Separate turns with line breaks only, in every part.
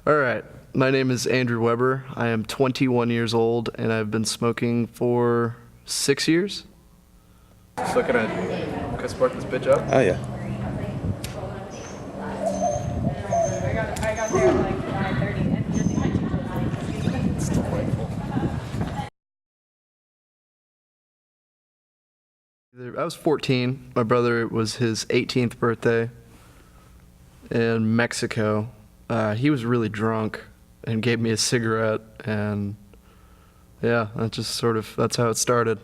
All right, my name is Andrew Weber. I am 21 years old, and I've been smoking for 6 years. Just looking at, can I spark this bitch up?
Oh yeah.
I got there at like 5:30.
It's delightful. I was 14. My brother, it was his 18th birthday in Mexico. He was really drunk and gave me a cigarette, and yeah, that's how it started.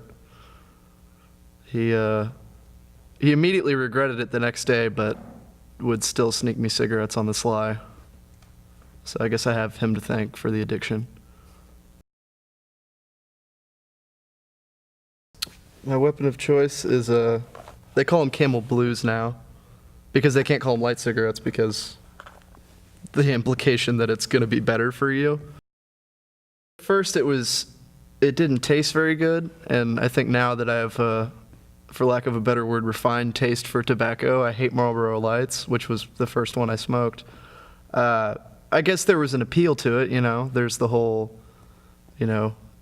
He immediately regretted it the next day, but would still sneak me cigarettes on the sly. So I guess I have him to thank for the addiction. My weapon of choice is they call them Camel Blues now, because they can't call them light cigarettes because the implication that it's going to be better for you. First, it didn't taste very good, and I think now that I have, for lack of a better word, refined taste for tobacco, I hate Marlboro Lights, which was the first one I smoked. I guess there was an appeal to it, you know. There's the whole,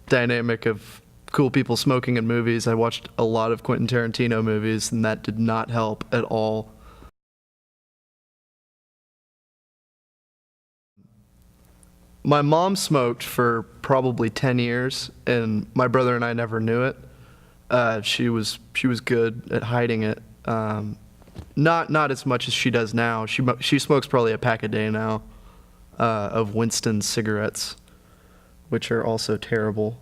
dynamic of cool people smoking in movies. I watched a lot of Quentin Tarantino movies, and that did not help at all. My mom smoked for probably 10 years, and my brother and I never knew it. She was good at hiding it. Not as much as she does now. She smokes probably a pack a day now of Winston cigarettes, which are also terrible.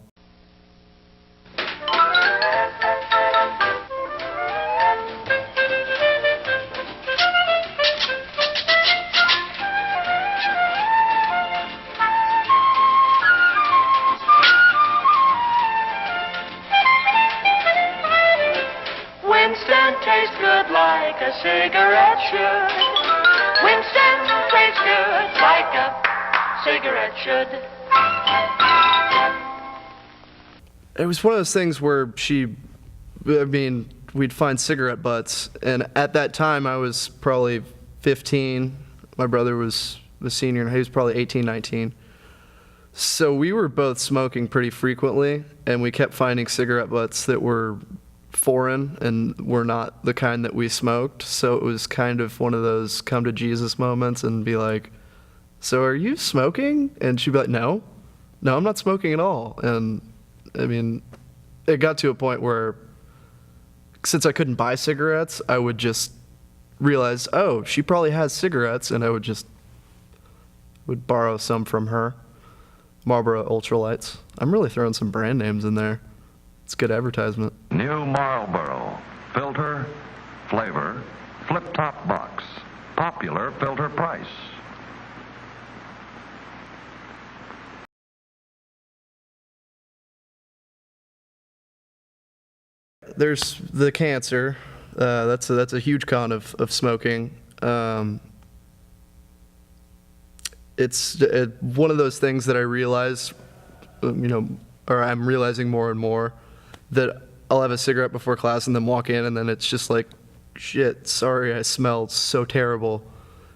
Winston tastes good like a cigarette should. Winston tastes good like a cigarette should.
It was one of those things where we'd find cigarette butts, and at that time I was probably 15. My brother was the senior, and he was probably 18, 19. So we were both smoking pretty frequently, and we kept finding cigarette butts that were foreign and were not the kind that we smoked. So it was kind of one of those come to Jesus moments and be like, so are you smoking? And she'd be like, no, I'm not smoking at all. And I mean, it got to a point where since I couldn't buy cigarettes, I would just realize, oh, she probably has cigarettes, and I would borrow some from her. Marlboro Ultralights. I'm really throwing some brand names in there. It's good advertisement.
New Marlboro. Filter, flavor, flip-top box. Popular filter price.
There's the cancer. That's a huge con of smoking. It's one of those things that I realize, or I'm realizing more and more, that I'll have a cigarette before class and then walk in, and then it's just like, shit, sorry, I smelled so terrible.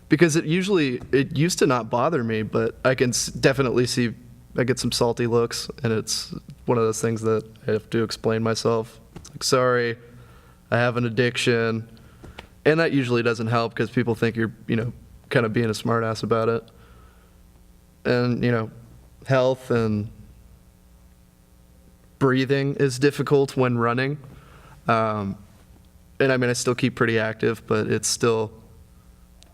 Because it used to not bother me, but I can definitely see I get some salty looks, and it's one of those things that I have to explain myself. It's like, sorry, I have an addiction. And that usually doesn't help because people think you're, kind of being a smartass about it. And, health and breathing is difficult when running. And I mean, I still keep pretty active, but it's still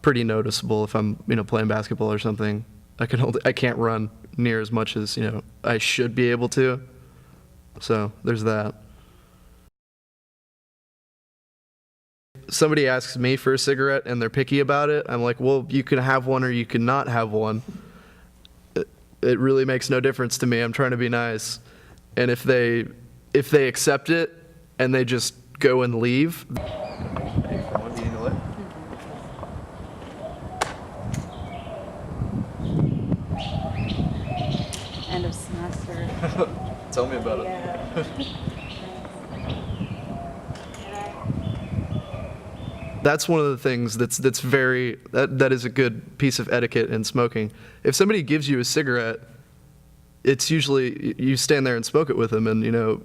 pretty noticeable if I'm, playing basketball or something. I can't run near as much as, I should be able to. So there's that. Somebody asks me for a cigarette and they're picky about it, I'm like, well, you can have one or you can not have one. It really makes no difference to me. I'm trying to be nice. And if they accept it and they just go and leave. Tell me about it. That's one of the things that is a good piece of etiquette in smoking. If somebody gives you a cigarette, it's usually you stand there and smoke it with them, and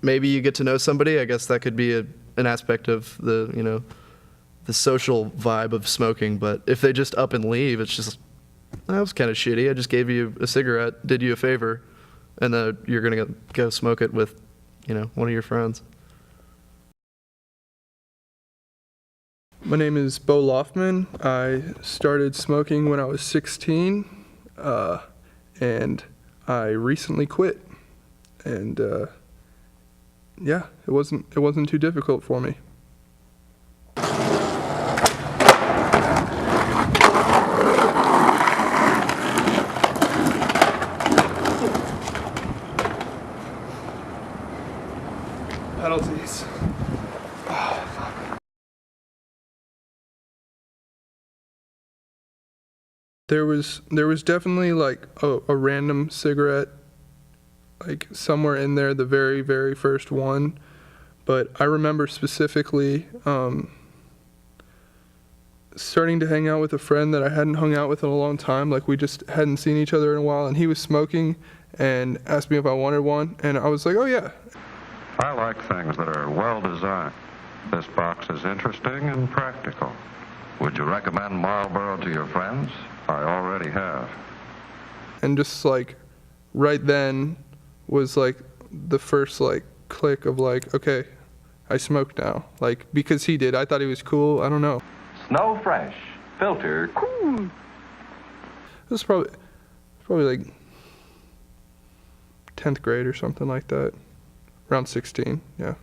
maybe you get to know somebody. I guess that could be an aspect of the social vibe of smoking. But if they just up and leave, it's just, that was kind of shitty. I just gave you a cigarette, did you a favor, and then you're gonna go smoke it with one of your friends.
My name is Bo Loftman. I started smoking when I was 16, and I recently quit. And yeah, it wasn't too difficult for me. Penalties. There was definitely like a random cigarette, like somewhere in there, the very, very first one. But I remember specifically starting to hang out with a friend that I hadn't hung out with in a long time. Like we just hadn't seen each other in a while, and he was smoking and asked me if I wanted one, and I was like, oh yeah.
I like things that are well designed. This box is interesting and practical. Would you recommend Marlboro to your friends? I already have.
And just like right then was like the first like click of like, okay, I smoke now. Like because he did, I thought he was cool. I don't know.
Snow Fresh, filter cool.
It was probably like 10th grade or something like that. Around 16, yeah.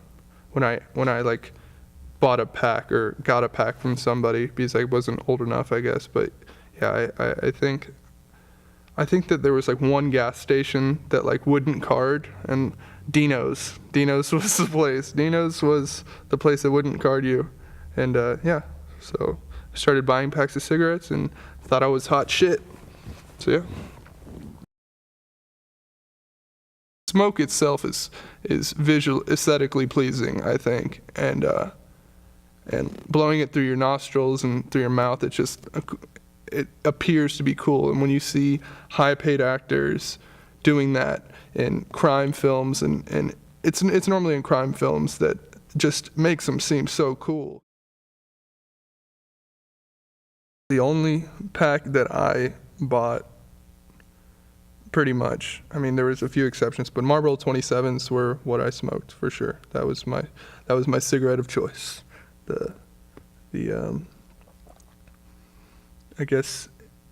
When I like bought a pack or got a pack from somebody because I wasn't old enough, I guess. But yeah, I think that there was like one gas station that like wouldn't card, and Dino's was the place. Dino's was the place that wouldn't card you, and yeah. So I started buying packs of cigarettes and thought I was hot shit. So yeah. Smoke itself is aesthetically pleasing, I think, and blowing it through your nostrils and through your mouth, it appears to be cool. And when you see high-paid actors doing that in crime films, and it's normally in crime films, that just makes them seem so cool. The only pack that I bought, pretty much, I mean there was a few exceptions, but Marlboro 27s were what I smoked for sure. That was my cigarette of choice. I guess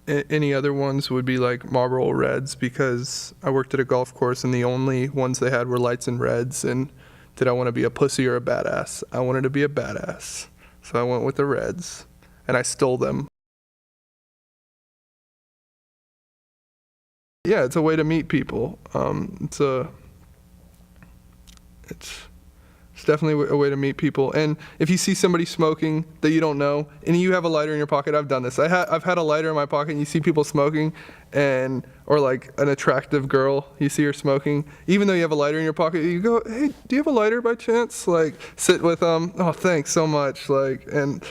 any other ones would be like Marlboro Reds, because I worked at a golf course and the only ones they had were lights and reds. And did I want to be a pussy or a badass? I wanted to be a badass, so I went with the Reds, and I stole them. Yeah, it's a way to meet people. It's definitely a way to meet people. And if you see somebody smoking that you don't know, and you have a lighter in your pocket, I've done this. I've had a lighter in my pocket, and you see people smoking, or like an attractive girl, you see her smoking. Even though you have a lighter in your pocket, you go, "Hey, do you have a lighter by chance?" Like, sit with them. "Oh, thanks so much." Like, and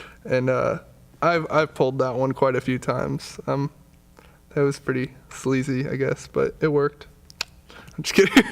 I've pulled that one quite a few times. That was pretty sleazy, I guess, but it worked. I'm just kidding.